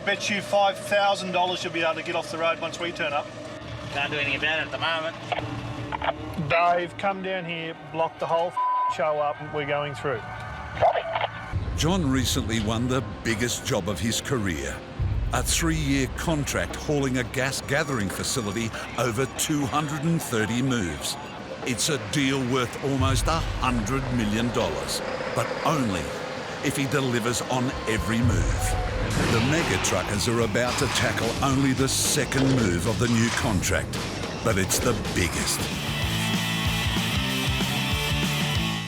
bet you $5,000 you'll be able to get off the road once we turn up. Can't do anything about it at the moment. Dave, come down here, block the whole show up, and we're going through. Jon recently won the biggest job of his career. A 3-year contract hauling a gas gathering facility over 230 moves. It's a deal worth almost $100 million, but only if he delivers on every move. The MegaTruckers are about to tackle only the second move of the new contract, but it's the biggest.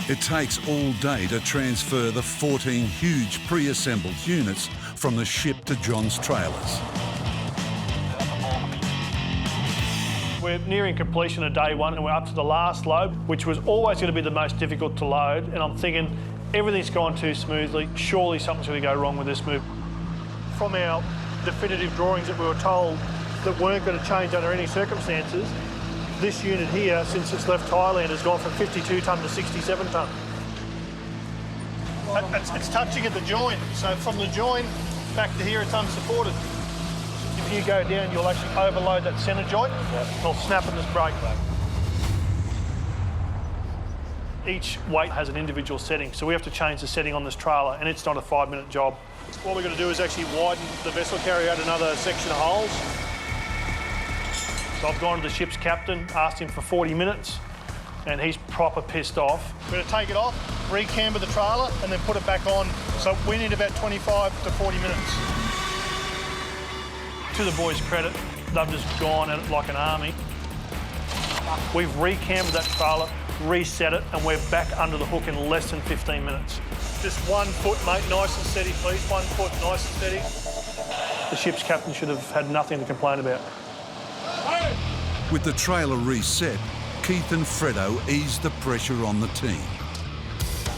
It takes all day to transfer the 14 huge pre-assembled units from the ship to Jon's trailers. We're nearing completion of day one and we're up to the last load, which was always going to be the most difficult to load. And I'm thinking everything's gone too smoothly. Surely something's going to go wrong with this move. From our definitive drawings that we were told that weren't going to change under any circumstances, this unit here, since it's left Thailand, has gone from 52 tonne to 67 tonne. It's touching at the joint, so from the joint back to here, it's unsupported. If you go down, you'll actually overload that centre joint. It'll snap in this brake. Each weight has an individual setting, so we have to change the setting on this trailer, and it's not a 5-minute job. What we're going to do is actually widen the vessel, carry out another section of holes. So I've gone to the ship's captain, asked him for 40 minutes, and he's proper pissed off. We're going to take it off, recamber the trailer, and then put it back on. So we need about 25 to 40 minutes. To the boys' credit, they've just gone at it like an army. We've recambered that trailer, reset it, and we're back under the hook in less than 15 minutes. Just 1 foot, mate, nice and steady, please. 1 foot, nice and steady. The ship's captain should have had nothing to complain about. With the trailer reset, Keith and Fredo eased the pressure on the team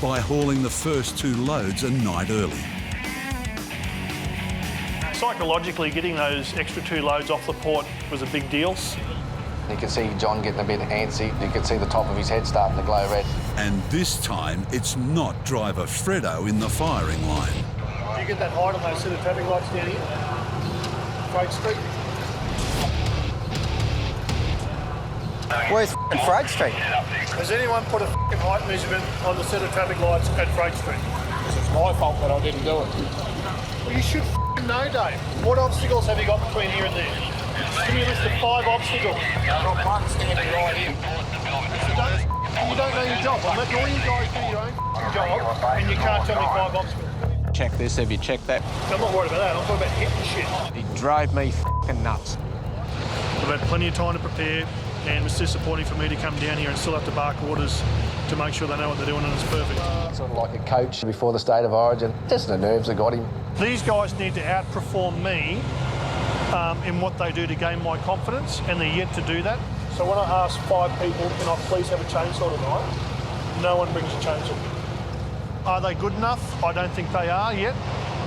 by hauling the first 2 loads a night early. Psychologically, getting those extra 2 loads off the port was a big deal. You can see Jon getting a bit antsy. You can see the top of his head starting to glow red. And this time, it's not driver Fredo in the firing line. Do you get that height on those set of traffic lights down here? Freight Street? Where's Freight Street? Has anyone put a height measurement on the set of traffic lights at Freight Street? It's my fault that I didn't do it. Well, you should know, Dave. What obstacles have you got between here and there? Give me a list of 5 obstacles. I've got one standing right here. You don't know your job. I'll let all you guys do your own job, and you can't tell me 5 obstacles. Check this, have you checked that? I'm not worried about that. I'm talking about hitting shit. He drove me nuts. We've had plenty of time to prepare, and it's disappointing for me to come down here and still have to bark orders to make sure they know what they're doing and it's perfect. Sort of like a coach before the State of Origin. Just the nerves that got him. These guys need to outperform me in what they do to gain my confidence, and they're yet to do that. So when I ask 5 people, can I please have a chainsaw tonight? No one brings a chainsaw. Are they good enough? I don't think they are yet,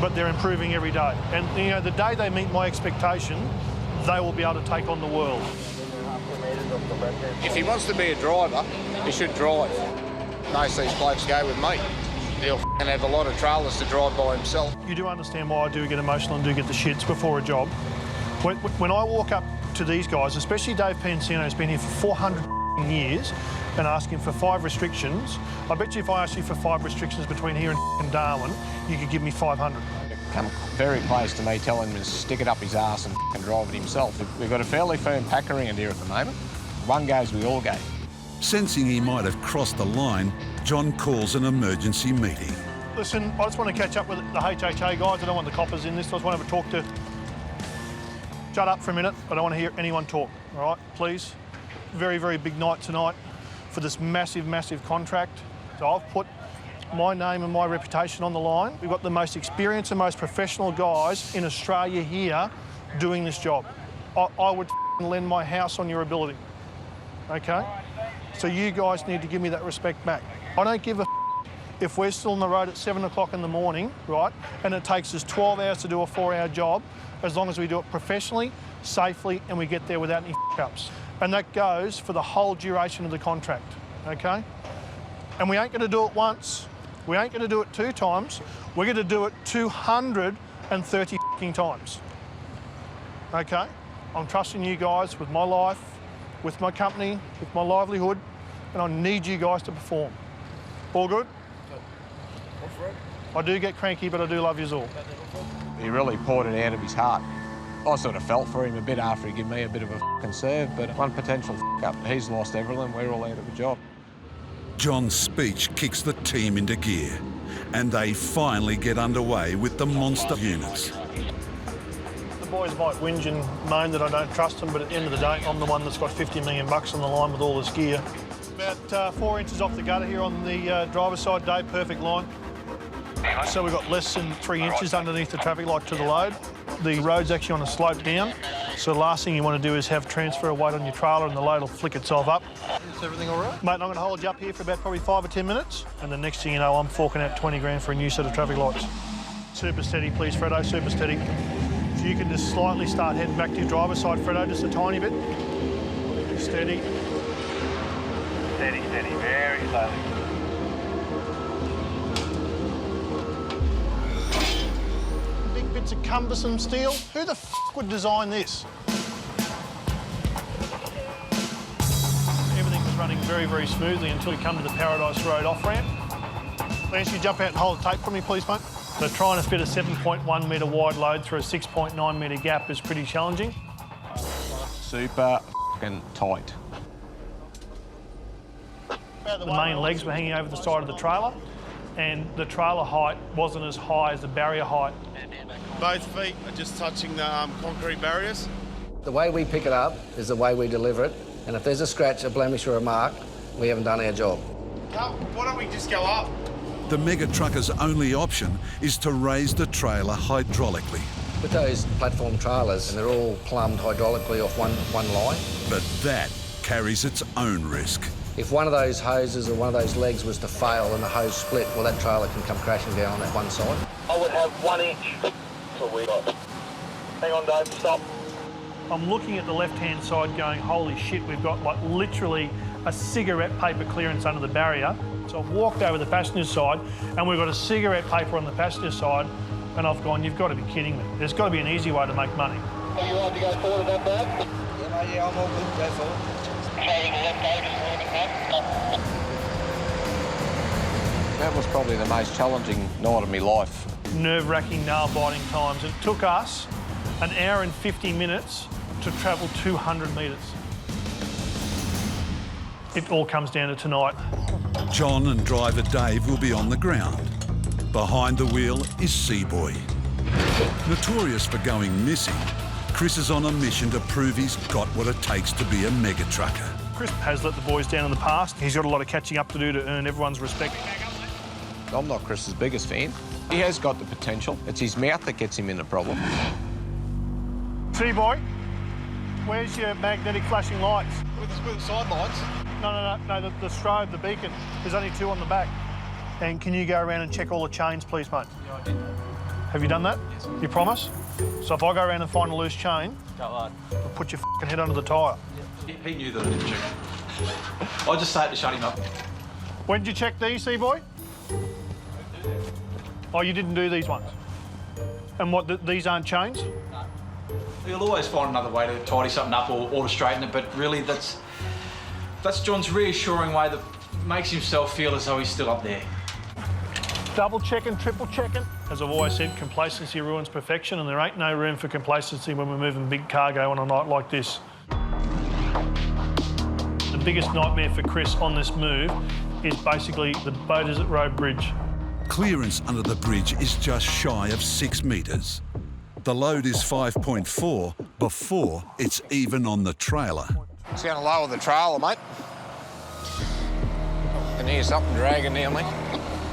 but they're improving every day. And you know, the day they meet my expectation, they will be able to take on the world. If he wants to be a driver, he should drive. Most of these blokes go with me. He'll have a lot of trailers to drive by himself. You do understand why I do get emotional and do get the shits before a job. When I walk up to these guys, especially Dave Pansino, who's been here for 400 years, and asking for 5 restrictions, I bet you if I asked you for 5 restrictions between here and Darwin, you could give me 500. Come very close to me telling him to stick it up his arse and drive it himself. We've got a fairly firm pack around here at the moment. One goes, we all go. Sensing he might have crossed the line, Jon calls an emergency meeting. Listen, I just want to catch up with the HHA guys. I don't want the coppers in this. I just want to have a talk to... Shut up for a minute. I don't want to hear anyone talk, all right, please? Very, very big night tonight for this massive, massive contract. So I've put my name and my reputation on the line. We've got the most experienced and most professional guys in Australia here doing this job. I would lend my house on your ability, okay? So you guys need to give me that respect back. I don't give a if we're still on the road at 7 o'clock in the morning, right, and it takes us 12 hours to do a 4-hour job, as long as we do it professionally, safely, and we get there without any ups. And that goes for the whole duration of the contract, okay? And we ain't gonna do it once. We ain't gonna do it 2 times. We're gonna do it 230 working times. Okay? I'm trusting you guys with my life, with my company, with my livelihood, and I need you guys to perform. All good? I do get cranky, but I do love yous all. He really poured it out of his heart. I sort of felt for him a bit after he gave me a bit of a f***ing serve, but one potential f*** up, he's lost everything, we're all out of a job. John's speech kicks the team into gear, and they finally get underway with the monster units. The boys might whinge and moan that I don't trust them, but at the end of the day, I'm the one that's got 50 million bucks on the line with all this gear. About 4 inches off the gutter here on the driver's side, Dave, perfect line. So we've got less than 3 inches underneath the traffic light to the load. The road's actually on a slope down, so the last thing you want to do is have transfer of weight on your trailer and the load will flick itself up. Is everything all right? Mate, I'm going to hold you up here for about probably 5 or 10 minutes, and the next thing you know, I'm forking out 20 grand for a new set of traffic lights. Super steady, please, Fredo, super steady. If you can just slightly start heading back to your driver's side, Fredo, just a tiny bit. Steady. Steady, steady, very slowly. Big bits of cumbersome steel. Who the f would design this? Everything was running very, very smoothly until you come to the Paradise Road off-ramp. Lance, you jump out and hold the tape for me, please, mate. So trying to fit a 7.1 metre wide load through a 6.9 metre gap is pretty challenging. Super f***ing tight. The main legs were hanging over the side of the trailer, and the trailer height wasn't as high as the barrier height. Both feet are just touching the concrete barriers. The way we pick it up is the way we deliver it, and if there's a scratch, a blemish or a mark, we haven't done our job. Why don't we just go up? The MegaTruckers' only option is to raise the trailer hydraulically. With those platform trailers, and they're all plumbed hydraulically off one line. But that carries its own risk. If one of those hoses or one of those legs was to fail and the hose split, well, that trailer can come crashing down on that one side. I would have 1 inch. That's what we got. Hang on, Dave, stop. I'm looking at the left-hand side going, holy shit, we've got like literally a cigarette paper clearance under the barrier. So I've walked over the passenger side and we've got a cigarette paper on the passenger side, and I've gone, you've got to be kidding me. There's got to be an easy way to make money. Are you allowed to go forward at that, Dave? Yeah, I'm all good. Go forward. That was probably the most challenging night of my life. Nerve-wracking, nail-biting times. It took us an hour and 50 minutes to travel 200 metres. It all comes down to tonight. John and driver Dave will be on the ground. Behind the wheel is Seaboy. Notorious for going missing, Chris is on a mission to prove he's got what it takes to be a mega-trucker. Chris has let the boys down in the past. He's got a lot of catching up to do to earn everyone's respect. I'm not Chris's biggest fan. He has got the potential. It's his mouth that gets him in the problem. Seaboy, where's your magnetic flashing lights? With the side lights. No, the strobe, the beacon. There's only 2 on the back. And can you go around and check all the chains, please, mate? Yeah, I did. Have you done that? Yes. You promise? So if I go around and find a loose chain, Go hard. I'll put your f***ing head under the tyre. He knew that I didn't check. I just started to shut him up. When did you check these, Seaboy? Oh, you didn't do these ones? And what, these aren't chains? No. He'll always find another way to tidy something up or to straighten it, but really that's John's reassuring way that makes himself feel as though he's still up there. Double checking, triple checking. As I've always said, complacency ruins perfection, and there ain't no room for complacency when we're moving big cargo on a night like this. The biggest nightmare for Chris on this move is basically the Beaudesert Road Bridge. Clearance under the bridge is just shy of 6 metres. The load is 5.4 before it's even on the trailer. It's going to lower the trailer, mate. I can hear something dragging down me.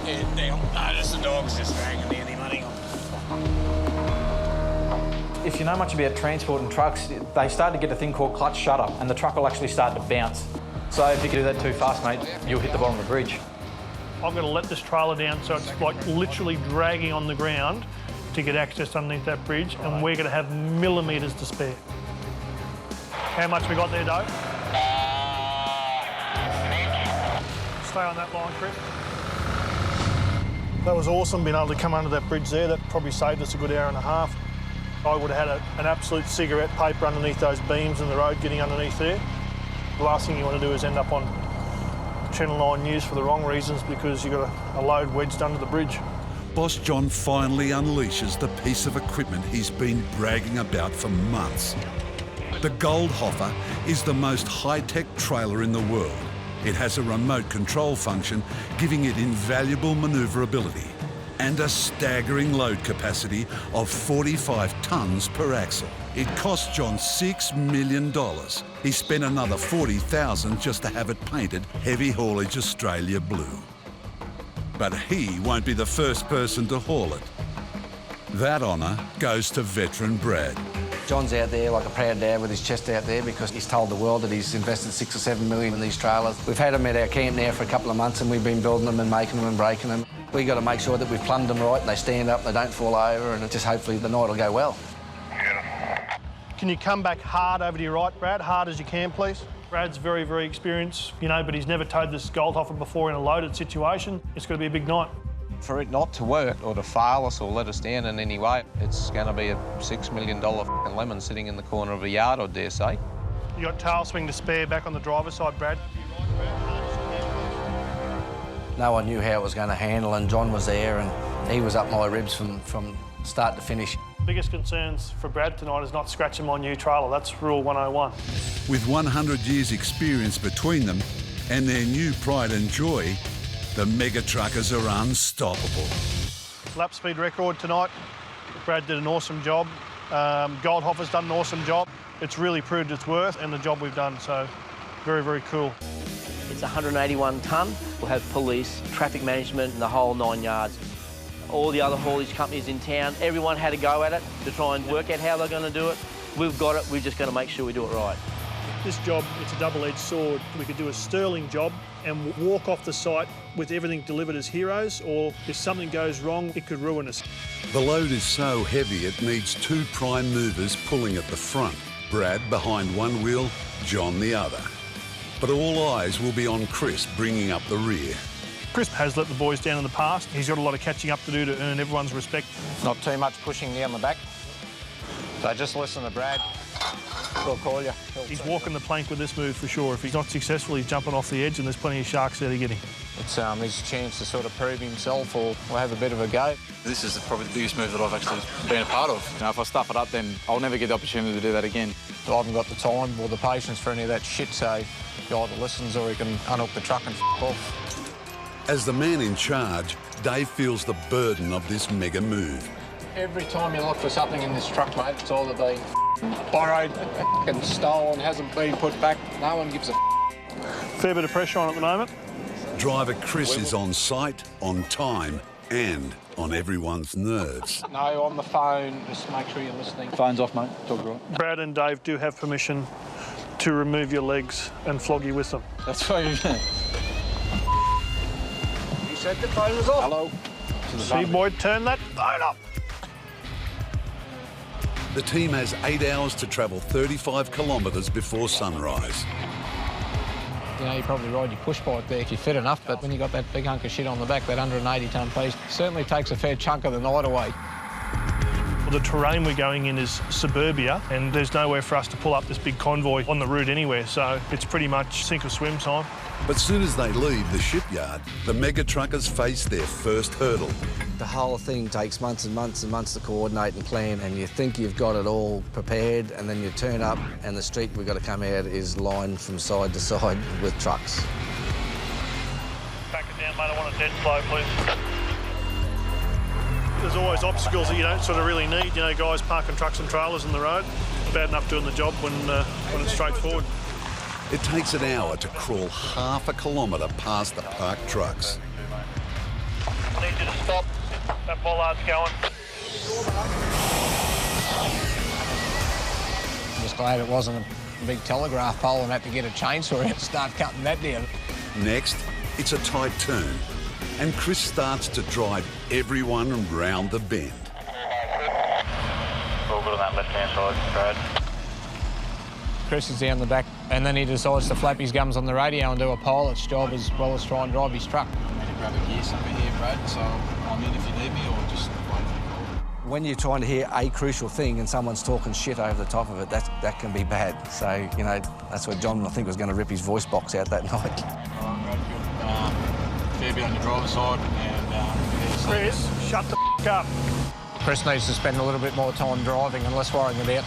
Yeah, down. No, that's the dog's just dragging down him, honey. If you know much about transport and trucks, they start to get a thing called clutch shutter, and the truck will actually start to bounce. So if you do that too fast, mate, you'll hit the bottom of the bridge. I've got to let this trailer down so it's like literally dragging on the ground to get access underneath that bridge, and we're going to have millimetres to spare. How much we got there, Dave? Stay on that line, Chris. That was awesome being able to come under that bridge there. That probably saved us a good hour and a half. I would have had an absolute cigarette paper underneath those beams in the road getting underneath there. The last thing you want to do is end up on Channel 9 News for the wrong reasons because you've got a load wedged under the bridge. Boss Jon finally unleashes the piece of equipment he's been bragging about for months. The Goldhofer is the most high-tech trailer in the world. It has a remote control function, giving it invaluable manoeuvrability and a staggering load capacity of 45 tonnes per axle. It cost Jon $6 million. He spent another $40,000 just to have it painted Heavy Haulage Australia blue. But he won't be the first person to haul it. That honour goes to veteran Brad. John's out there like a proud dad with his chest out there because he's told the world that he's invested $6 or $7 million in these trailers. We've had them at our camp now for a couple of months and we've been building them and making them and breaking them. We've got to make sure that we've plumbed them right and they stand up, they don't fall over, and just hopefully the night will go well. Can you come back hard over to your right, Brad? Hard as you can, please. Brad's very, very experienced, but he's never towed this Goldhofer before in a loaded situation. It's going to be a big night. For it not to work or to fail us or let us down in any way, it's going to be a $6 million lemon sitting in the corner of a yard, I dare say. You got tail swing to spare back on the driver's side, Brad. No one knew how it was going to handle, and John was there and he was up my ribs from start to finish. Biggest concerns for Brad tonight is not scratching my new trailer. That's rule 101. With 100 years' experience between them and their new pride and joy, the MegaTruckers are unstoppable. Lap speed record tonight. Brad did an awesome job. Goldhofer's done an awesome job. It's really proved its worth and the job we've done, so very, very cool. It's 181 tonne. We'll have police, traffic management, and the whole 9 yards. All the other haulage companies in town, everyone had a go at it to try and work out how they're going to do it. We've got it, we've just got to make sure we do it right. This job, it's a double-edged sword. We could do a sterling job and walk off the site with everything delivered as heroes, or if something goes wrong, it could ruin us. The load is so heavy it needs 2 prime movers pulling at the front. Brad behind one wheel, Jon the other. But all eyes will be on Chris bringing up the rear. Chris has let the boys down in the past. He's got a lot of catching up to do to earn everyone's respect. Not too much pushing down the back. So just listen to Brad. He'll call you. He's walking the plank with this move for sure. If he's not successful, he's jumping off the edge and there's plenty of sharks there to get him. It's his chance to sort of prove himself or have a bit of a go. This is probably the biggest move that I've actually been a part of. If I stuff it up, then I'll never get the opportunity to do that again. I haven't got the time or the patience for any of that shit, so he either listens or he can unhook the truck and f*** off. As the man in charge, Dave feels the burden of this mega move. Every time you look for something in this truck, mate, it's either been borrowed and stolen, hasn't been put back. No one gives a Fair bit of pressure on at the moment. Driver Chris is on site, on time, and on everyone's nerves. No, on the phone, just make sure you're listening. Phone's off, mate. Talk right. Brad and Dave do have permission to remove your legs and flog you with them. That's fine. You said the phone was off. Hello. See, boy, turn that phone up. The team has 8 hours to travel 35 kilometres before sunrise. You probably ride your push bike there if you're fit enough, but when you got that big hunk of shit on the back, that 180-tonne piece, certainly takes a fair chunk of the night away. Well, the terrain we're going in is suburbia, and there's nowhere for us to pull up this big convoy on the route anywhere, so it's pretty much sink or swim time. But soon as they leave the shipyard, the MegaTruckers face their first hurdle. The whole thing takes months and months and months to coordinate and plan, and you think you've got it all prepared, and then you turn up and the street we've got to come out is lined from side to side with trucks. Back it down, mate. I want it dead slow, please. There's always obstacles that you don't sort of really need. Guys parking trucks and trailers in the road. Bad enough doing the job when it's straightforward. It takes an hour to crawl half a kilometre past the parked trucks. I need you to stop. That bollard's going. I'm just glad it wasn't a big telegraph pole and had to get a chainsaw and start cutting that down. Next, it's a tight turn, and Chris starts to drive everyone round the bend. All good on that left-hand side, Brad. Chris is down the back, and then he decides to flap his gums on the radio and do a pilot's job as well as try and drive his truck. I'm going to grab a gear somewhere here, Brad, so I'm in if you need me, or just wait for the call. When you're trying to hear a crucial thing and someone's talking shit over the top of it, that can be bad. So, you know, that's where John, I think, was going to rip his voice box out that night. Fair bit on your driver's side and... Chris, shut the up. Chris needs to spend a little bit more time driving and less worrying about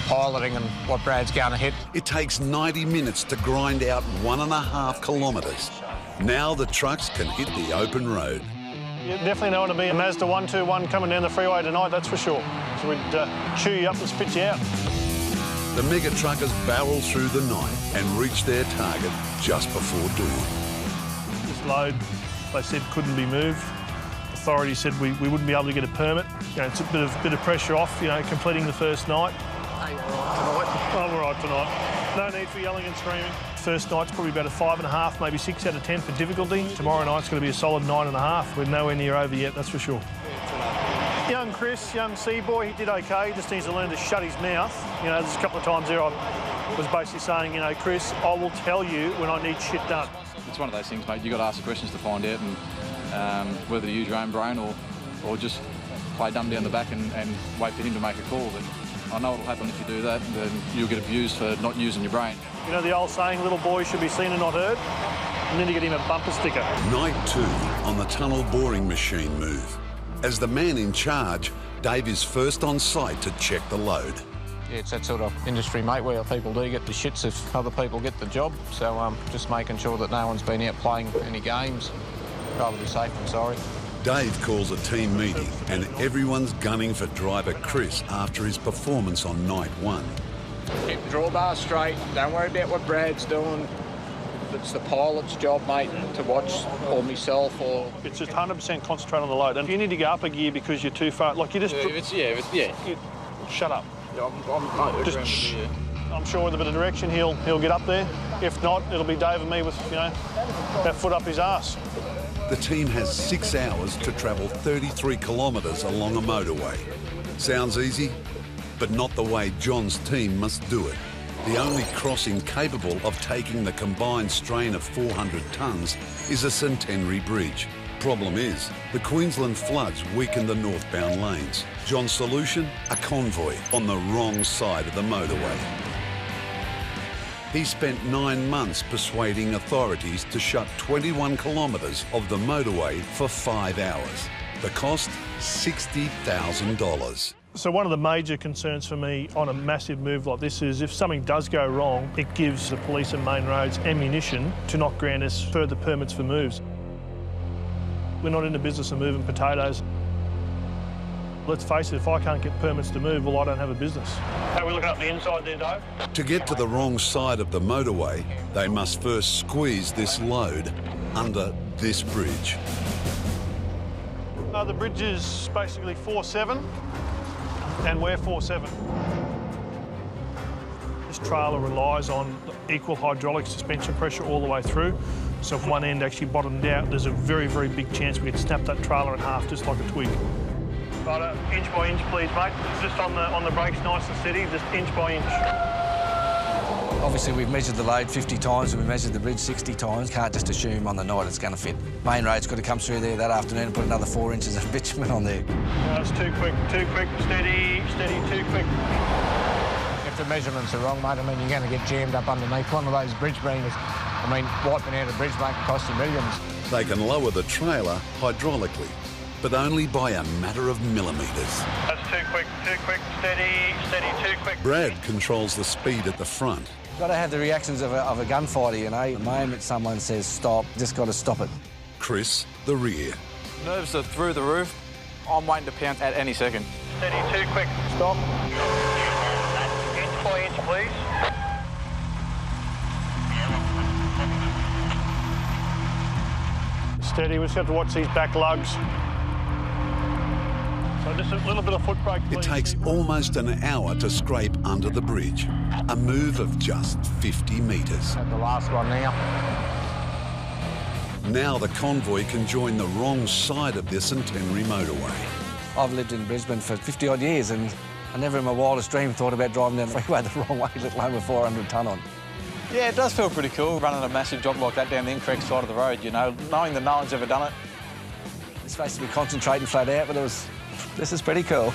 piloting and what Brad's going to hit. It takes 90 minutes to grind out 1.5 kilometres. Now the trucks can hit the open road. You definitely don't want to be a Mazda 121 coming down the freeway tonight, that's for sure. So we'd chew you up and spit you out. The MegaTruckers barrel through the night and reach their target just before dawn. This load, they said, couldn't be moved. Authorities said we wouldn't be able to get a permit. You know, it's a bit of pressure off, you know, completing the first night. Hey, we're all right tonight. Oh, we're all right tonight. No need for yelling and screaming. First night's probably about a 5.5, maybe 6 out of 10 for difficulty. Tomorrow night's going to be a solid 9.5. We're nowhere near over yet, that's for sure. Young Chris, young Seaboy, he did okay. He just needs to learn to shut his mouth. You know, there's a couple of times there I was basically saying, you know, Chris, I will tell you when I need shit done. It's one of those things, mate. You've got to ask the questions to find out, and whether to use your own brain or just play dumb down the back and wait for him to make a call. But I know what'll happen if you do that, then you'll get abused for not using your brain. You know the old saying, little boys should be seen and not heard? And then you get him a bumper sticker. Night 2 on the tunnel boring machine move. As the man in charge, Dave is first on site to check the load. Yeah, it's that sort of industry, mate, where people do get the shits if other people get the job. So just making sure that no one's been out playing any games. Rather be safe than sorry. Dave calls a team meeting and everyone's gunning for driver Chris after his performance on night 1. Keep the drawbar straight. Don't worry about what Brad's doing. It's the pilot's job, mate, to watch, or myself, or... It's just 100% concentrate on the load. And if you need to go up a gear because you're too far, like you just... Shut up. I'm sure with a bit of direction he'll get up there. If not, it'll be Dave and me with, you know, that foot up his arse. The team has 6 hours to travel 33 kilometres along a motorway. Sounds easy, but not the way John's team must do it. The only crossing capable of taking the combined strain of 400 tonnes is a Centenary Bridge. Problem is, the Queensland floods weaken the northbound lanes. John's solution? A convoy on the wrong side of the motorway. He spent 9 months persuading authorities to shut 21 kilometres of the motorway for 5 hours. The cost? $60,000. So one of the major concerns for me on a massive move like this is if something does go wrong, it gives the police and main roads ammunition to not grant us further permits for moves. We're not in the business of moving potatoes. Let's face it, if I can't get permits to move, well, I don't have a business. How are we looking up the inside there, Dave? To get to the wrong side of the motorway, they must first squeeze this load under this bridge. The bridge is basically 4.7 and we're 4.7. This trailer relies on equal hydraulic suspension pressure all the way through. So if one end actually bottomed out, there's a very, very big chance we could snap that trailer in half just like a twig. Right, inch by inch, please, mate. Just on the brakes, nice and steady, just inch by inch. Obviously, we've measured the load 50 times and we've measured the bridge 60 times. Can't just assume on the night it's going to fit. Main road's got to come through there that afternoon and put another 4 inches of bitumen on there. That's too quick, steady, too quick. If the measurements are wrong, mate, I mean, you're going to get jammed up underneath one of those bridge beamers. I mean, wiping out a bridge, mate, can cost you millions. They can lower the trailer hydraulically, but only by a matter of millimetres. That's too quick, steady, too quick. Brad controls the speed at the front. Got to have the reactions of a gunfighter, you know. The moment someone says stop, just got to stop it. Chris, the rear. Nerves are through the roof. I'm waiting to pounce at any second. Steady, too quick, stop. Inch by inch, please. Steady, we just have to watch these back lugs. So just a little bit of foot brake, please. It takes almost an hour to scrape under the bridge. A move of just 50 metres. At the last one now. Now the convoy can join the wrong side of the Centenary motorway. I've lived in Brisbane for 50-odd years and I never in my wildest dream thought about driving down the freeway the wrong way, let alone with 400 tonne on. Yeah, it does feel pretty cool, running a massive job like that down the incorrect side of the road, you know, knowing that no one's ever done it. It's supposed to be concentrating flat out, but it was This is pretty cool.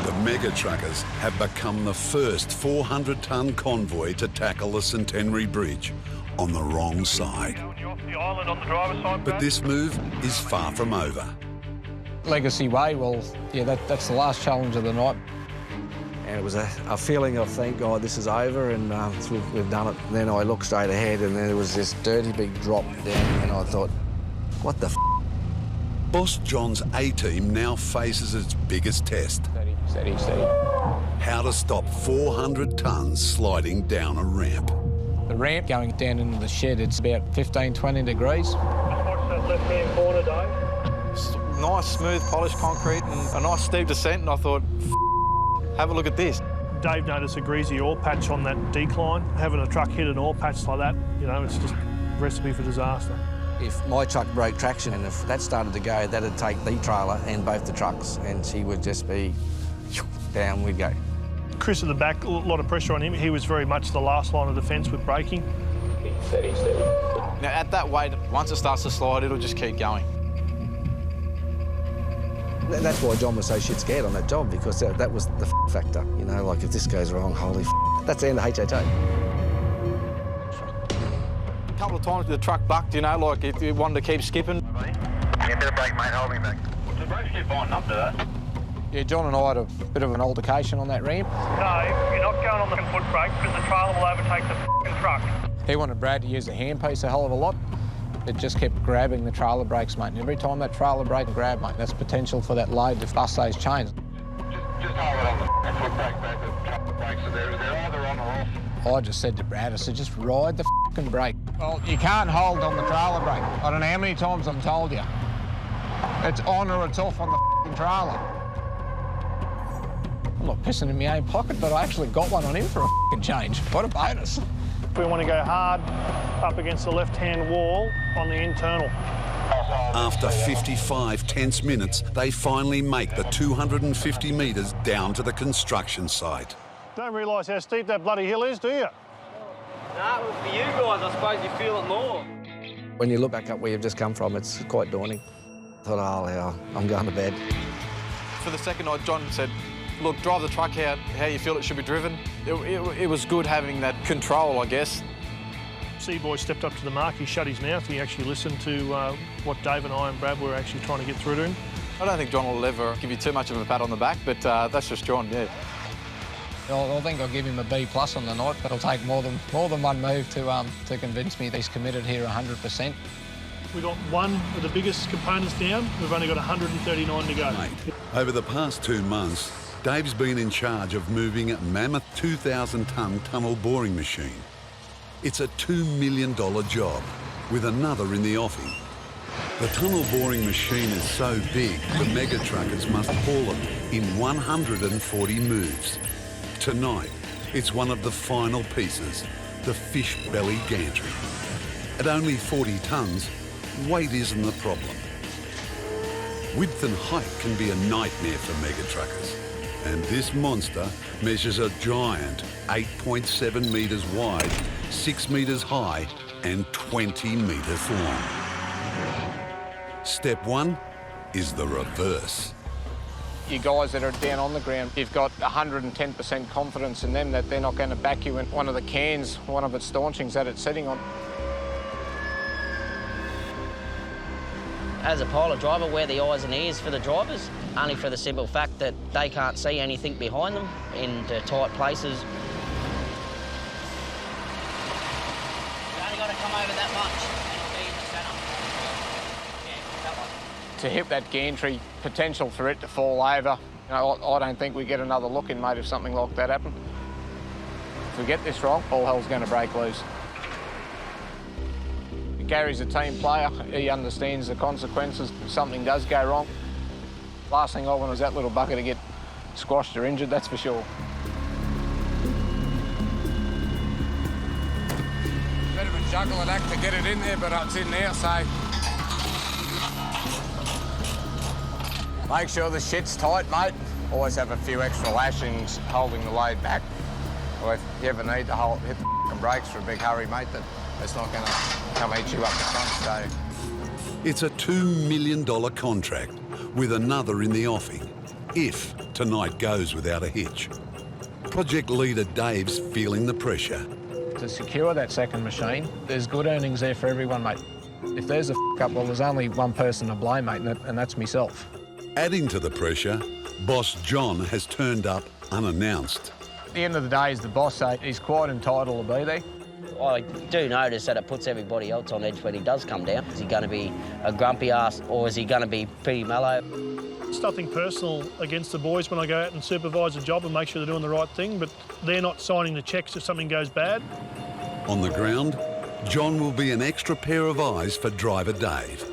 The MegaTruckers have become the first 400-ton convoy to tackle the Centenary Bridge on the wrong side. The island on the driver's side, But this move is far from over. Legacy Way, well, yeah, that's the last challenge of the night. And it was a feeling of, thank God, this is over, and we've done it. And then I looked straight ahead, and then there was this dirty big drop down, and I thought, what the f***? Boss John's A-team now faces its biggest test. Steady, steady, steady. How to stop 400 tons sliding down a ramp. The ramp going down into the shed, it's about 15, 20 degrees. Just watch that left-hand corner, Dave. Nice, smooth, polished concrete and a nice steep descent, and I thought, have a look at this. Dave noticed a greasy oil patch on that decline. Having a truck hit an oil patch like that, you know, it's just a recipe for disaster. If my truck broke traction and if that started to go, that'd take the trailer and both the trucks, and she would just be down we'd go. Chris at the back, a lot of pressure on him. He was very much the last line of defence with braking. Steady, steady. Now, at that weight, once it starts to slide, it'll just keep going. That's why John was so shit scared on that job, because that was the factor. You know, like, if this goes wrong, holy that's the end of HHA. A couple of times the truck bucked, you know, like if you wanted to keep skipping. Get a bit of brake, mate, hold me back. The brakes keep binding up to that. Yeah, John and I had a bit of an altercation on that ramp. No, you're not going on the foot brake because the trailer will overtake the truck. He wanted Brad to use the handpiece a hell of a lot. It just kept grabbing the trailer brakes, mate. And every time that trailer brake and grab, mate, that's potential for that load to bust those chains. Just hold it on the foot brake, mate. The truck brakes are there. They're either on or off. I just said to Brad, I said, just ride the f***ing brake. Well, you can't hold on the trailer brake. I don't know how many times I've told you. It's on or it's off on the f***ing trailer. I'm not pissing in my own pocket, but I actually got one on him for a f***ing change. What a bonus. If we want to go hard up against the left-hand wall on the internal. After 55 tense minutes, they finally make the 250 metres down to the construction site. Don't realise how steep that bloody hill is, do you? Nah, for you guys, I suppose you feel it more. When you look back up where you've just come from, it's quite daunting. I thought, oh, yeah, I'm going to bed. For the second night, John said, look, drive the truck out how you feel it should be driven. It was good having that control, I guess. Seaboy stepped up to the mark, he shut his mouth, he actually listened to what Dave and I and Brad were actually trying to get through to him. I don't think John will ever give you too much of a pat on the back, but that's just John, yeah. I think I'll give him a B+ on the night, but it'll take more than one move to convince me that he's committed here 100%. We got one of the biggest components down. We've only got 139 to go. Mate, over the past 2 months, Dave's been in charge of moving a mammoth 2,000-ton tunnel boring machine. It's a $2 million job, with another in the offing. The tunnel boring machine is so big, the MegaTruckers must haul it in 140 moves. Tonight, it's one of the final pieces, the fish belly gantry. At only 40 tonnes, weight isn't the problem. Width and height can be a nightmare for MegaTruckers, and this monster measures a giant 8.7 metres wide, 6 metres high and 20 metres long. Step one is the reverse. You guys that are down on the ground, you've got 110% confidence in them that they're not going to back you in one of the cans, one of its staunchings that it's sitting on. As a pilot driver, we're the eyes and ears for the drivers, only for the simple fact that they can't see anything behind them in the tight places. You only got to come over that much and it'll be in the centre. Yeah, that one. To hit that gantry, potential for it to fall over, you know, I don't think we get another look in, mate, if something like that happened. If we get this wrong, all hell's going to break loose. Gary's a team player. He understands the consequences if something does go wrong. Last thing I want is that little bucket to get squashed or injured, that's for sure. Bit of a juggling act to get it in there, but it's in there, so... Make sure the shit's tight, mate. Always have a few extra lashings holding the load back. Or if you ever need to hit the brakes for a big hurry, mate, it's not going to come eat you up the front, so It's a $2 million contract with another in the offing, if tonight goes without a hitch. Project leader Dave's feeling the pressure. To secure that second machine, there's good earnings there for everyone, mate. If there's a f***up, well, there's only one person to blame, mate, and that's myself. Adding to the pressure, boss John has turned up unannounced. At the end of the day, as the boss say, he's quite entitled to be there. I do notice that it puts everybody else on edge when he does come down. Is he going to be a grumpy ass or is he going to be pretty mellow? It's nothing personal against the boys when I go out and supervise a job and make sure they're doing the right thing, but they're not signing the checks if something goes bad. On the ground, John will be an extra pair of eyes for driver Dave.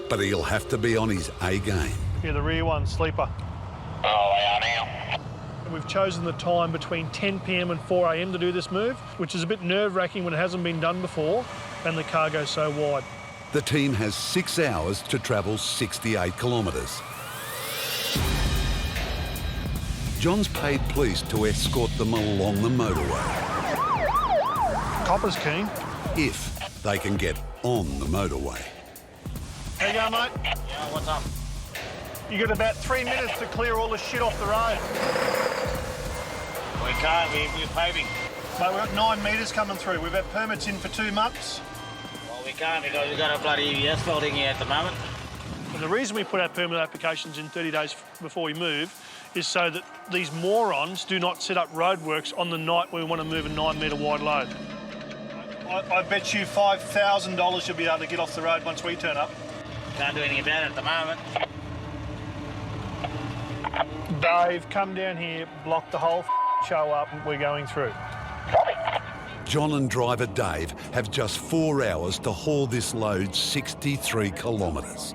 But he'll have to be on his A game. Yeah, the rear one, sleeper. Oh, we are now. And we've chosen the time between 10 p.m. and 4 a.m. to do this move, which is a bit nerve-wracking when it hasn't been done before and the car goes so wide. The team has 6 hours to travel 68 kilometres. John's paid police to escort them along the motorway. Copper's keen. If they can get on the motorway. How you going, mate? Yeah, what's up? You got about 3 minutes to clear all the shit off the road. We can't, we're paving. Mate, we've got 9 metres coming through. We've had permits in for 2 months. Well, we can't because we've got a bloody asphalting here at the moment. And the reason we put our permit applications in 30 days before we move is so that these morons do not set up roadworks on the night when we want to move a 9 metre wide load. I bet you $5,000 you'll be able to get off the road once we turn up. Can't do anything about it at the moment. Dave, come down here, block the whole show up, and we're going through. John and driver Dave have just 4 hours to haul this load 63 kilometres.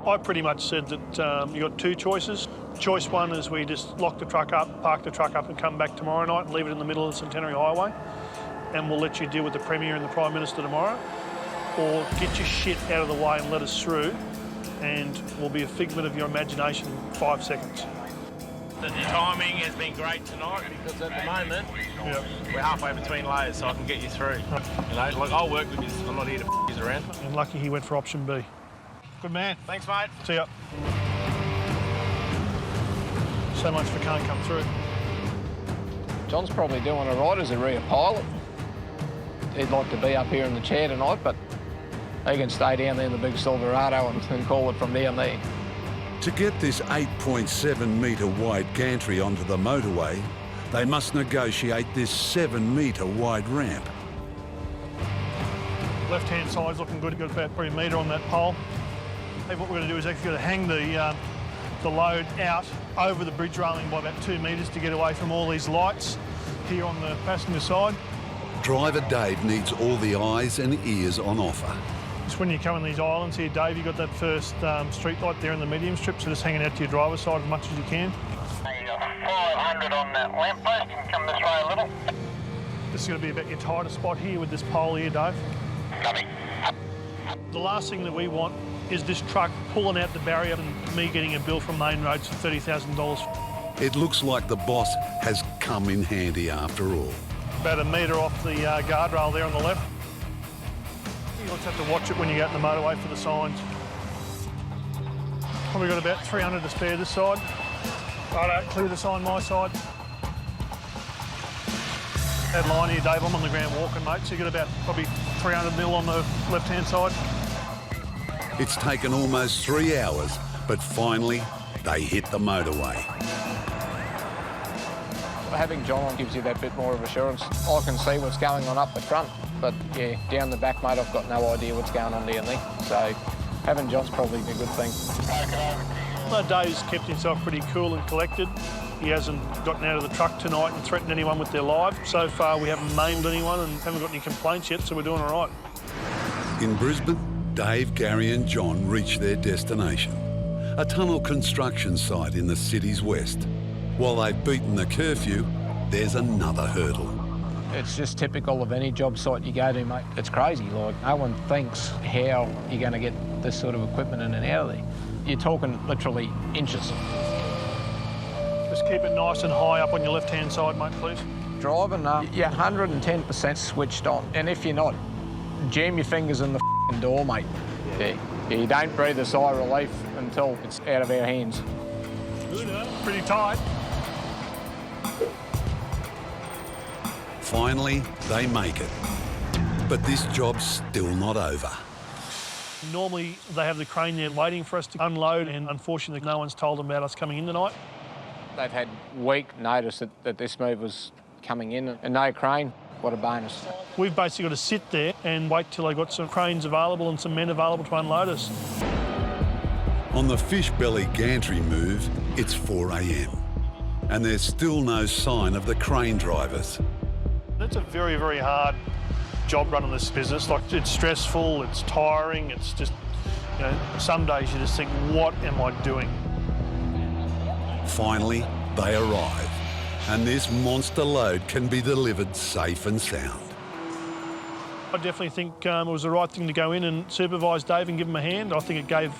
I pretty much said that you got 2 choices. Choice 1 is we just lock the truck up, park the truck up and come back tomorrow night and leave it in the middle of the Centenary Highway, and we'll let you deal with the Premier and the Prime Minister tomorrow. Or get your shit out of the way and let us through, and we'll be a figment of your imagination in 5 seconds. The timing has been great tonight because at the moment we're halfway between layers, so I can get you through. You know, like I'll work with this. I'm not here to f*** you around. And lucky he went for option B. Good man. Thanks, mate. See ya. So much for can't come through. John's probably doing all right as a rear pilot. He'd like to be up here in the chair tonight, but he can stay down there in the big Silverado and call it from down there. To get this 8.7 metre wide gantry onto the motorway, they must negotiate this 7 metre wide ramp. Left-hand side's looking good. Got about probably a metre on that pole. Hey, what we're going to do is actually going to hang the load out over the bridge railing by about 2 metres to get away from all these lights here on the passenger side. Driver Dave needs all the eyes and ears on offer. Just when you come in these islands here, Dave, you've got that first street light there in the medium strip, so just hanging out to your driver's side as much as you can. You got 500 on that lamppost and come this way a little. This is going to be about your tightest spot here with this pole here, Dave. Copy. The last thing that we want is this truck pulling out the barrier and me getting a bill from Main Roads for $30,000. It looks like the boss has come in handy after all. About a metre off the guardrail there on the left. You'll just have to watch it when you get in the motorway for the signs. Probably got about 300 to spare this side. Righto, clear the sign my side. That line here, Dave, I'm on the ground walking, mate, so you got about probably 300 mil on the left-hand side. It's taken almost 3 hours, but finally they hit the motorway. Having John on gives you that bit more of assurance. I can see what's going on up the front, but yeah, down the back, mate, I've got no idea what's going on down there. So having John's probably a good thing. No, Dave's kept himself pretty cool and collected. He hasn't gotten out of the truck tonight and threatened anyone with their life. So far, we haven't maimed anyone and haven't got any complaints yet, so we're doing all right. In Brisbane, Dave, Gary and John reach their destination, a tunnel construction site in the city's west. While they've beaten the curfew, there's another hurdle. It's just typical of any job site you go to, mate. It's crazy, like, no one thinks how you're going to get this sort of equipment in and out of there. You're talking literally inches. Just keep it nice and high up on your left-hand side, mate, please. Driving, you're 110% switched on. And if you're not, jam your fingers in the door, mate. Yeah. You don't breathe a sigh of relief until it's out of our hands. Pretty tight. Finally, they make it. But this job's still not over. Normally, they have the crane there waiting for us to unload, and unfortunately, no one's told them about us coming in tonight. They've had week notice that this move was coming in, and no crane. What a bonus. We've basically got to sit there and wait till they got some cranes available and some men available to unload us. On the fish belly gantry move, it's 4 a.m. and there's still no sign of the crane drivers. It's a very, very hard job running this business. Like, it's stressful, it's tiring, it's just, you know, some days you just think, what am I doing? Finally, they arrive, and this monster load can be delivered safe and sound. I definitely think it was the right thing to go in and supervise Dave and give him a hand. I think it gave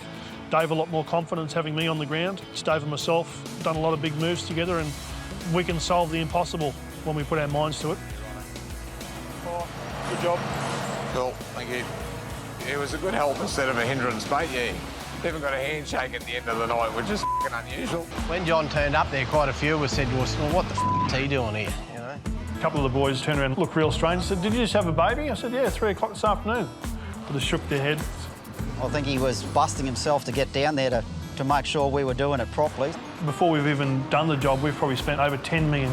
Dave a lot more confidence having me on the ground. It's Dave and myself done a lot of big moves together, and we can solve the impossible when we put our minds to it. Good job. Cool, thank you. It was a good help instead of a hindrance, mate, yeah. Even got a handshake at the end of the night, which is unusual. When John turned up there, quite a few of us said, well, what the is he doing here, you know? A couple of the boys turned around and looked real strange. Said, did you just have a baby? I said, yeah, 3 o'clock this afternoon. They just shook their heads. I think he was busting himself to get down there to make sure we were doing it properly. Before we've even done the job, we've probably spent over $10 million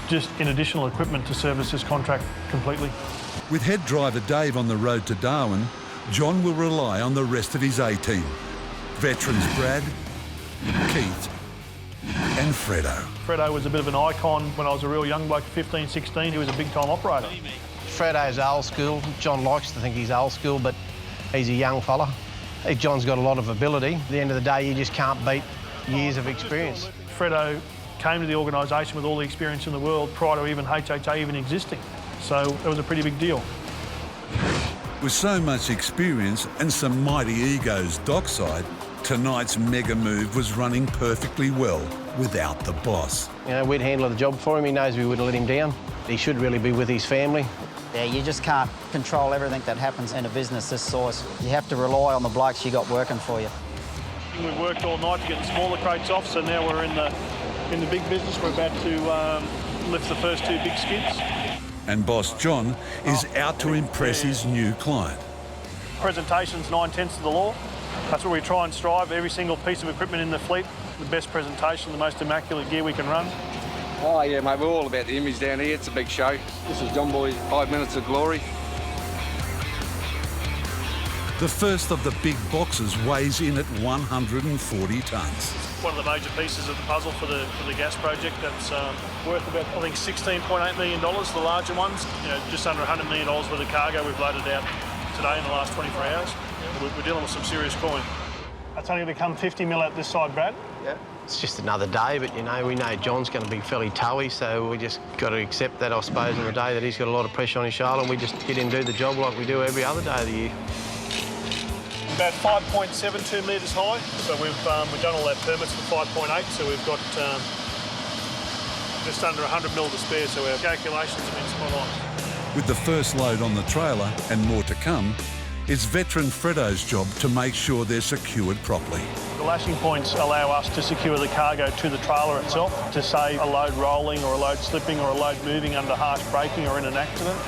just in additional equipment to service this contract completely. With head driver Dave on the road to Darwin, John will rely on the rest of his A-team. Veterans Brad, Keith and Fredo. Fredo was a bit of an icon when I was a real young bloke, 15, 16. He was a big-time operator. Fredo's old school. John likes to think he's old school, but he's a young fella. I think John's got a lot of ability. At the end of the day, you just can't beat years of experience. Fredo came to the organisation with all the experience in the world prior to even HHA even existing. So it was a pretty big deal. With so much experience and some mighty egos dockside, tonight's mega move was running perfectly well without the boss. You know, we'd handle the job for him. He knows we wouldn't let him down. He should really be with his family. Yeah, you just can't control everything that happens in a business this size. You have to rely on the blokes you got working for you. We've worked all night to get the smaller crates off, so now we're in the big business. We're about to lift the first 2 big skids. And boss John is out to impress his new client. Presentation's 9/10 of the law. That's what we try and strive. Every single piece of equipment in the fleet, the best presentation, the most immaculate gear we can run. Oh yeah, mate, we're all about the image down here. It's a big show. This is John Boy's 5 minutes of glory. The first of the big boxes weighs in at 140 tonnes. One of the major pieces of the puzzle for the gas project. That's worth about, I think, $16.8 million, the larger ones. You know, just under $100 million worth of cargo we've loaded out today in the last 24 hours. We're dealing with some serious coin. That's only going to come 50 mil out this side, Brad. Yeah. It's just another day, but, you know, we know John's going to be fairly towy, so we just got to accept that, I suppose, on the day that he's got a lot of pressure on his shoulder, and we just get him do the job like we do every other day of the year. About 5.72 metres high, so we've done all our permits for 5.8, so we've got just under 100 mil to spare, so our calculations have been spot on. With the first load on the trailer and more to come, it's veteran Fredo's job to make sure they're secured properly. The lashing points allow us to secure the cargo to the trailer itself to save a load rolling or a load slipping or a load moving under harsh braking or in an accident.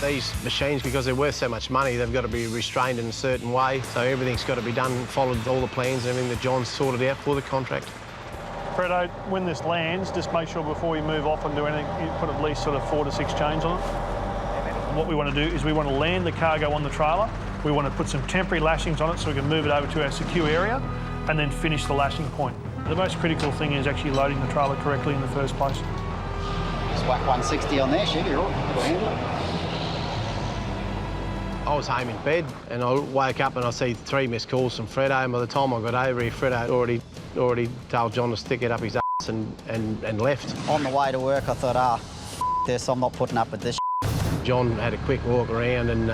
These machines, because they're worth so much money, they've got to be restrained in a certain way, so everything's got to be done, followed all the plans and everything that John's sorted out for the contract. Fredo, when this lands, just make sure before you move off and do anything, you put at least sort of 4 to 6 chains on it. What we want to do is we want to land the cargo on the trailer. We want to put some temporary lashings on it so we can move it over to our secure area and then finish the lashing point. The most critical thing is actually loading the trailer correctly in the first place. Just whack 160 on there, Chevy, you're all right. You'll handle it. I was home in bed and I woke up and I see 3 missed calls from Fredo, and by the time I got over here, Fredo already told John to stick it up his ass and left. On the way to work, I thought, this, I'm not putting up with this. John had a quick walk around and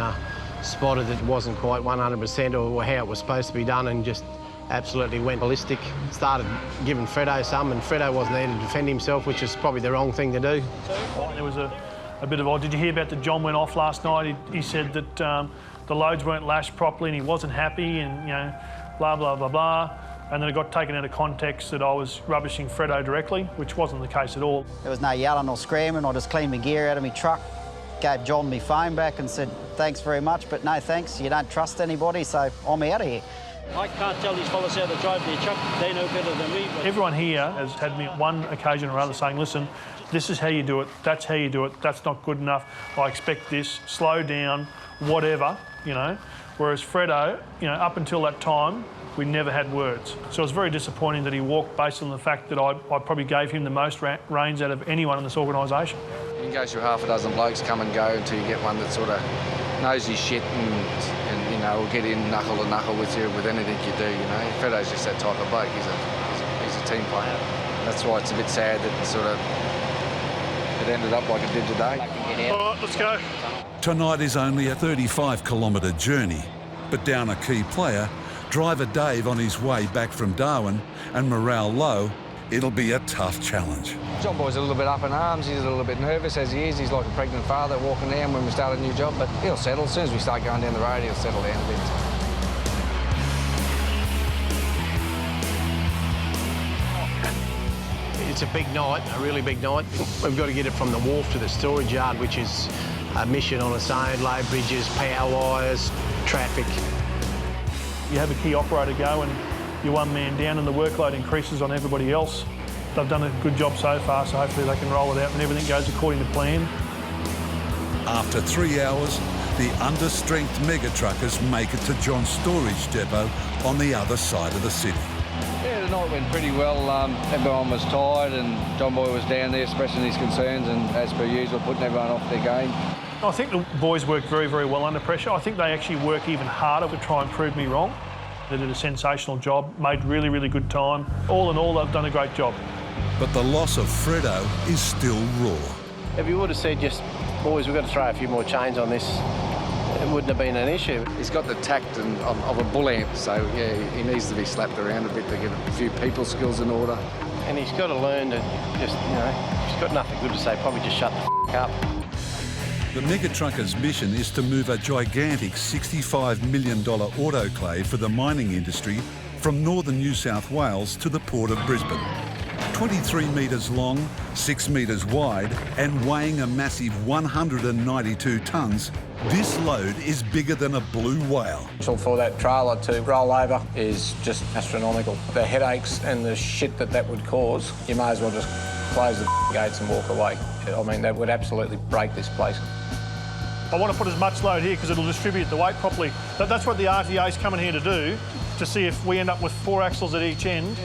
spotted that it wasn't quite 100% or how it was supposed to be done, and just absolutely went ballistic. Started giving Fredo some, and Fredo wasn't there to defend himself, which is probably the wrong thing to do. There was a bit of, did you hear about that John went off last night? He said that the loads weren't lashed properly and he wasn't happy and, you know, blah, blah, blah, blah. And then it got taken out of context that I was rubbishing Fredo directly, which wasn't the case at all. There was no yelling or screaming. I just cleaned my gear out of my truck, gave John my phone back and said, thanks very much, but no thanks. You don't trust anybody, so I'm out of here. I can't tell these fellas how to drive their truck. They know better than me. But... Everyone here has had me at one occasion or other saying, listen, this is how you do it, that's how you do it, that's not good enough, I expect this, slow down, whatever, you know. Whereas Fredo, you know, up until that time, we never had words. So it was very disappointing that he walked based on the fact that I probably gave him the most reins out of anyone in this organisation. You can go through half a dozen blokes, come and go, until you get one that sort of knows his shit and you know, will get in knuckle to knuckle with you with anything you do, you know. Fredo's just that type of bloke. He's a team player. That's why it's a bit sad that sort of it ended up like it did today. All right, let's go. Tonight is only a 35-kilometre journey, but down a key player, driver Dave on his way back from Darwin, and morale low, it'll be a tough challenge. John Boy's a little bit up in arms, he's a little bit nervous as he is. He's like a pregnant father walking down when we start a new job, but he'll settle. As soon as we start going down the road, he'll settle down a bit. It's a big night, a really big night. We've got to get it from the wharf to the storage yard, which is a mission on its own. Low bridges, power wires, traffic. You have a key operator go and you're one man down and the workload increases on everybody else. They've done a good job so far, so hopefully they can roll it out and everything goes according to plan. After 3 hours, the under-strength MegaTruckers make it to John's storage depot on the other side of the city. Yeah, the night went pretty well. Everyone was tired and John Boy was down there expressing his concerns and, as per usual, putting everyone off their game. I think the boys work very, very well under pressure. I think they actually work even harder to try and prove me wrong. They did a sensational job, made really, really good time. All in all, they've done a great job. But the loss of Fredo is still raw. If you would have said, just, boys, we've got to throw a few more chains on this, it wouldn't have been an issue. He's got the tact of a bull ant, so yeah, he needs to be slapped around a bit to get a few people skills in order. And he's got to learn to just, you know, he's got nothing good to say, probably just shut the f*** up. The MegaTruckers' mission is to move a gigantic $65 million autoclave for the mining industry from northern New South Wales to the port of Brisbane. 23 metres long, 6 metres wide, and weighing a massive 192 tonnes, this load is bigger than a blue whale. For that trailer to roll over is just astronomical. The headaches and the shit that would cause, you may as well just close the gates and walk away. I mean, that would absolutely break this place. I want to put as much load here because it'll distribute the weight properly. That's what the RTA's coming here to do, to see if we end up with 4 axles at each end,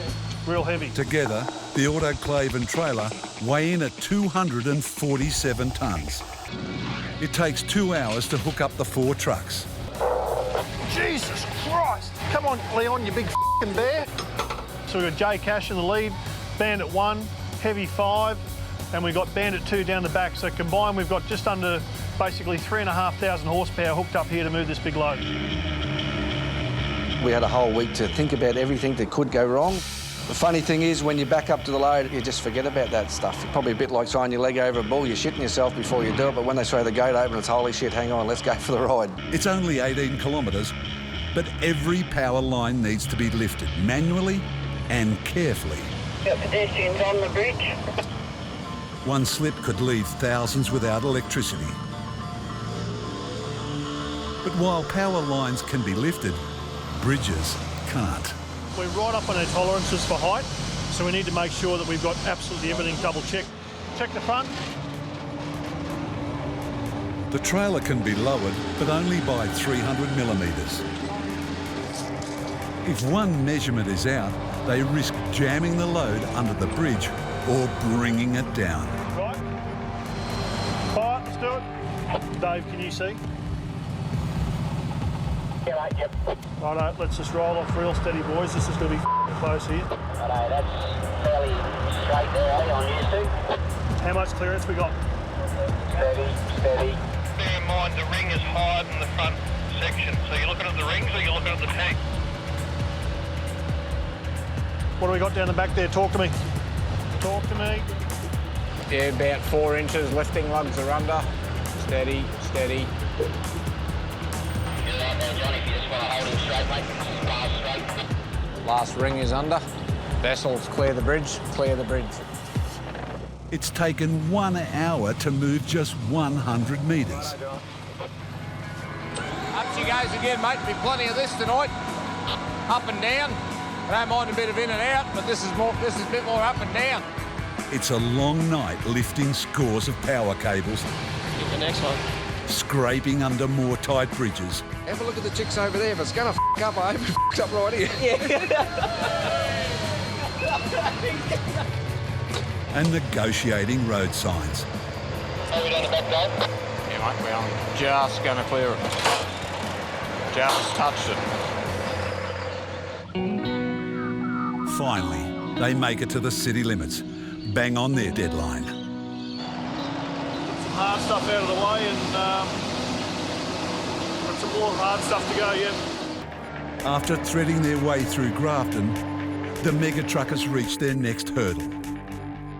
real heavy. Together, the autoclave and trailer weigh in at 247 tonnes. It takes 2 hours to hook up the 4 trucks. Jesus Christ! Come on, Leon, you big f***ing bear. So we've got Jay Cash in the lead, Bandit 1, Heavy 5, and we've got Bandit 2 down the back. So combined, we've got just under basically 3,500 horsepower hooked up here to move this big load. We had a whole week to think about everything that could go wrong. The funny thing is, when you back up to the load, you just forget about that stuff. It's probably a bit like throwing your leg over a bull. You're shitting yourself before you do it, but when they throw the gate open, it's holy shit, hang on, let's go for the ride. It's only 18 kilometres, but every power line needs to be lifted manually and carefully. Got pedestrians on the bridge. One slip could leave thousands without electricity. But while power lines can be lifted, bridges can't. We're right up on our tolerances for height, so we need to make sure that we've got absolutely everything double checked. Check the front. The trailer can be lowered, but only by 300 millimetres. If one measurement is out, they risk jamming the load under the bridge or bringing it down. Right. Fire, let's do it. Dave, can you see? Yeah, mate, yep. Righto, let's just roll off real steady, boys. This is going to be close here. Righto, that's fairly straight there, on you two. How much clearance we got? Steady, steady. Bear in mind the ring is higher than the front section, so you're looking at the rings or you're looking at the tank? What do we got down the back there? Talk to me. Talk to me. Yeah, about 4 inches. Lifting lugs are under. Steady, steady. Yeah, Last ring is under. Vessels clear the bridge, clear the bridge. It's taken 1 hour to move just 100 metres. Up she goes again, mate. Be plenty of this tonight. Up and down. I don't mind a bit of in and out, but this is a bit more up and down. It's a long night lifting scores of power cables. Get the next one. Scraping under more tight bridges. Have a look at the chicks over there. If it's going to up, I hope it up right here. And negotiating road signs. Are we down the back gate? Yeah, mate, we're only just going to clear it. Just touched it. Finally, they make it to the city limits, bang on their deadline. Some hard stuff out of the way and got some more hard stuff to go yet. After threading their way through Grafton, the MegaTruckers reach their next hurdle.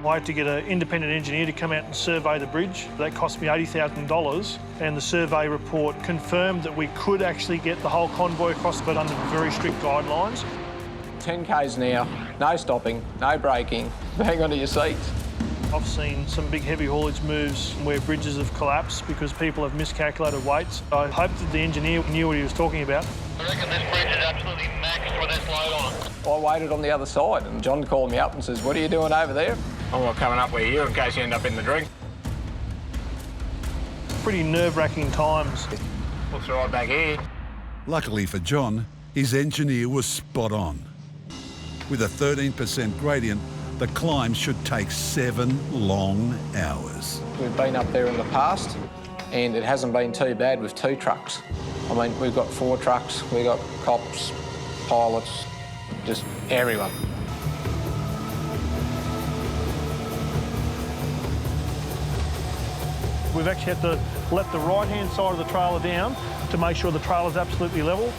I had to get an independent engineer to come out and survey the bridge. That cost me $80,000, and the survey report confirmed that we could actually get the whole convoy across, but under very strict guidelines. 10 k's an hour, no stopping, no braking, hang on to your seats. I've seen some big heavy haulage moves where bridges have collapsed because people have miscalculated weights. I hope that the engineer knew what he was talking about. I reckon this bridge is absolutely maxed with this load on. I waited on the other side and John called me up and says, "What are you doing over there?" "I'm not coming up with you in case you end up in the drink." Pretty nerve-wracking times. Looks right back here. Luckily for John, his engineer was spot on. With a 13% gradient, the climb should take 7 long hours. We've been up there in the past and it hasn't been too bad with 2 trucks. I mean, we've got 4 trucks, we've got cops, pilots, just everyone. We've actually had to let the right-hand side of the trailer down to make sure the trailer's absolutely level.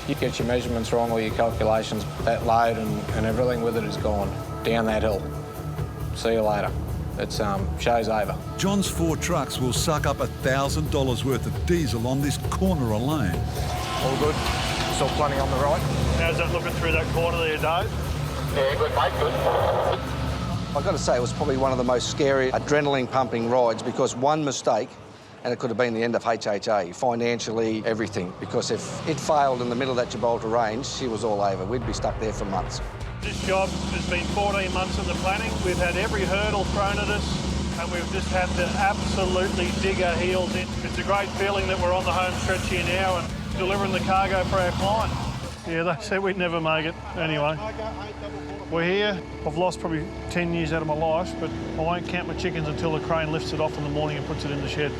You get your measurements wrong or your calculations, that load and everything with it is gone down that hill. See you later. It's show's over. John's 4 trucks will suck up $1,000 worth of diesel on this corner alone. All good. Still plenty on the right. How's that looking through that corner there, Dave? Yeah, good, mate, good. I've got to say, it was probably one of the most scary adrenaline-pumping rides because one mistake and it could have been the end of HHA, financially, everything. Because if it failed in the middle of that Gibraltar range, she was all over. We'd be stuck there for months. This job has been 14 months in the planning. We've had every hurdle thrown at us and we've just had to absolutely dig our heels in. It's a great feeling that we're on the home stretch here now and delivering the cargo for our client. Yeah, they said we'd never make it. Anyway, we're here. I've lost probably 10 years out of my life, but I won't count my chickens until the crane lifts it off in the morning and puts it in the shed.